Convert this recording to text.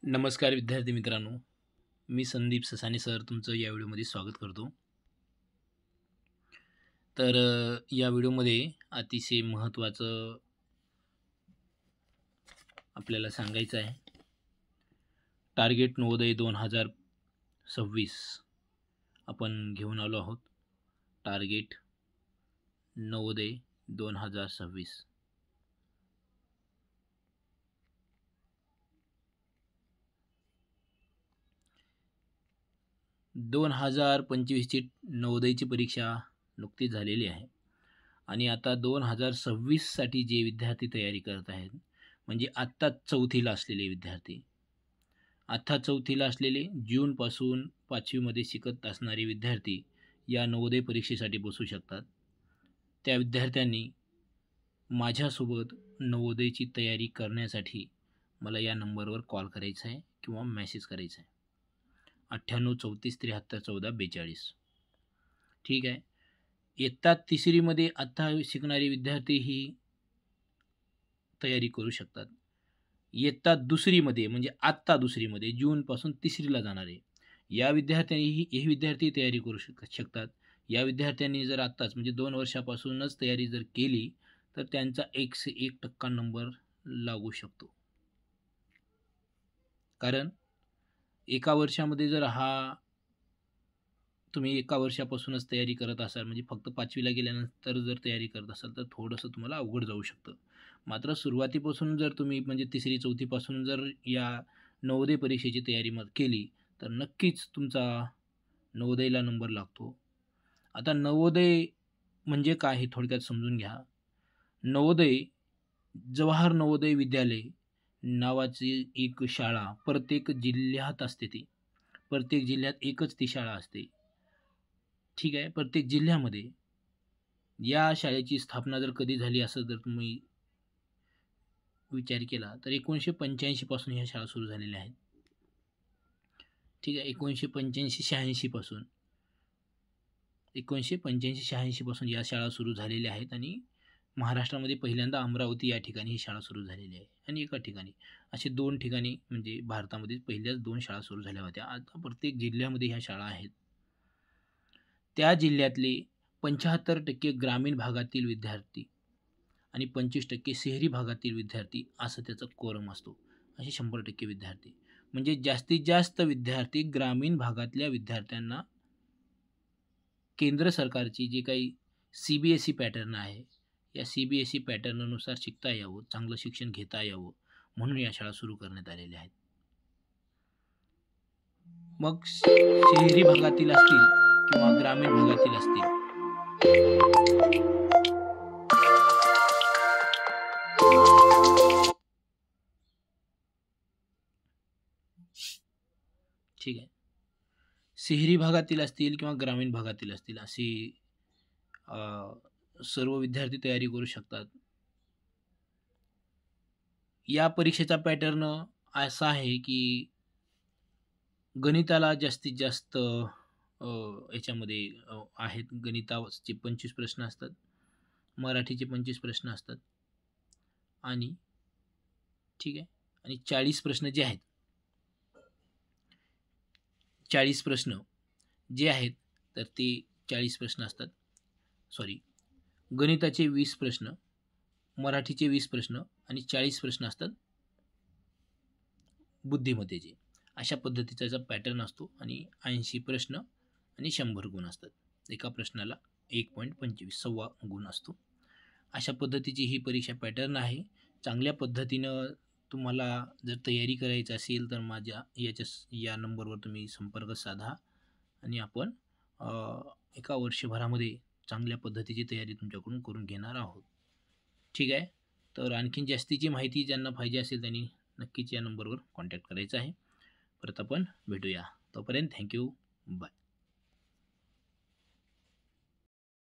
नमस्कार विद्यार्थी मित्रांनो, मी संदीप ससाने सर तुमचं या व्हिडिओमध्ये स्वागत करतो. तर या व्हिडिओमध्ये अतिशय महत्त्वाचं आपल्याला सांगायचं आहे. टार्गेट नवोदय 2026 आपण घेऊन आलो आहोत. टार्गेट नवोदय 2026 2025ची नवोदयची परीक्षा नुकतीच झालेली आहे आणि आता 2026साठी जे विद्यार्थी तयारी करत आहेत, म्हणजे आत्ताच चौथीला असलेले विद्यार्थी, आत्ता चौथीला असलेले, जूनपासून 5वीमध्ये शिकत असणारे विद्यार्थी या नवोदय परीक्षेसाठी बसू शकतात. त्या विद्यार्थ्यांनी माझ्यासोबत नवोदयची तयारी करण्यासाठी मला या नंबरवर कॉल करायचा आहे किंवा मेसेज करायचा आहे. 9834731442. ठीक आहे. इयत्ता तिसरीमध्ये आत्ता शिकणारे विद्यार्थी ही तयारी करू शकतात. इयत्ता दुसरीमध्ये म्हणजे आत्ता दुसरीमध्ये जूनपासून तिसरीला जाणारे या विद्यार्थ्यांनी हे विद्यार्थी तयारी करू शकतात. या विद्यार्थ्यांनी जर आत्ताच म्हणजे 2 वर्षापासूनच तयारी जर केली तर त्यांचा 101% नंबर लागू शकतो. कारण एका वर्षामध्ये जर तुम्ही एका वर्षापासूनच तयारी करत असाल, म्हणजे फक्त 5वीला गेल्यानंतर जर तयारी करत असाल तर थोडंसं तुम्हाला अवघड जाऊ शकतं. मात्र सुरुवातीपासून जर तुम्ही म्हणजे 3री-4थीपासून जर या नवोदय परीक्षेची तयारी केली तर नक्कीच तुमचा नवोदयला नंबर लागतो. आता नवोदय म्हणजे काय हे थोडक्यात समजून घ्या. नवोदय, जवाहर नवोदय विद्यालय नावाची एक शाळा प्रत्येक जिल्ह्यात असते. प्रत्येक जिल्ह्यात एकच ती शाळा असते. ठीक आहे. प्रत्येक जिल्ह्यामध्ये या शाळेची स्थापना जर कधी झाली असं जर तुम्ही विचार केला तर 1985 पासून ह्या शाळा सुरू झालेल्या आहेत. ठीक आहे. 1985-86 पासून 1985-86 पासून या शाळा सुरू झालेल्या आहेत आणि महाराष्ट्रामध्ये पहिल्यांदा अमरावती या ठिकाणी ही शाळा सुरू झालेली आहे आणि एका ठिकाणी असे 2 ठिकाणी म्हणजे भारतामध्ये पहिल्याच 2 शाळा सुरू झाल्या होत्या. आता प्रत्येक जिल्ह्यामध्ये ह्या शाळा आहेत. त्या जिल्ह्यातले 75% ग्रामीण भागातील विद्यार्थी आणि 25% शहरी भागातील विद्यार्थी असं त्याचा कोरम असतो. असे 100% विद्यार्थी, म्हणजे जास्तीत जास्त विद्यार्थी ग्रामीण भागातल्या विद्यार्थ्यांना केंद्र सरकारची जी काही CBSE पॅटर्न आहे, या CBSE पॅटर्ननुसार शिकता यावं, चांगलं शिक्षण घेता यावं म्हणून या शाळा सुरू करण्यात आलेल्या आहेत. मग शहरी भागातील असतील किंवा ग्रामीण भागातील असतील, ठीक आहे, शहरी भागातील असतील किंवा ग्रामीण भागातील असतील अशी सर्व विद्यार्थी तयारी करू शकतात. या परीक्षेचा पॅटर्न असा आहे की गणिताला जास्तीत जास्त याच्यामध्ये आहेत. गणिताचे 25 प्रश्न असतात, मराठीचे 25 प्रश्न असतात आणि ठीक आहे, आणि 40 प्रश्न जे आहेत, 40 प्रश्न जे आहेत तर ते 40 प्रश्न असतात. गणिताचे 20 प्रश्न, मराठीचे 20 प्रश्न आणि 40 प्रश्न असतात बुद्धिमत्तेचे. अशा पद्धतीचा पॅटर्न असतो आणि 80 प्रश्न आणि 100 गुण असतात. एका प्रश्नाला 1.25 सव्वा गुण असतो. अशा पद्धतीची ही परीक्षा पॅटर्न आहे. चांगल्या पद्धतीनं तुम्हाला जर तयारी करायची असेल तर माझ्या या नंबरवर तुम्ही संपर्क साधा आणि आपण एका वर्षभरामध्ये चांगल्या पद्धतीची तयारी तुमच्याकडून करून घेणार आहोत. ठीक आहे. तर आणखीन जास्तीची माहिती ज्यांना पाहिजे असेल त्यांनी नक्कीच या नंबरवर कॉन्टॅक्ट करायचा आहे. परत आपण भेटूया. तोपर्यंत थँक्यू. बाय.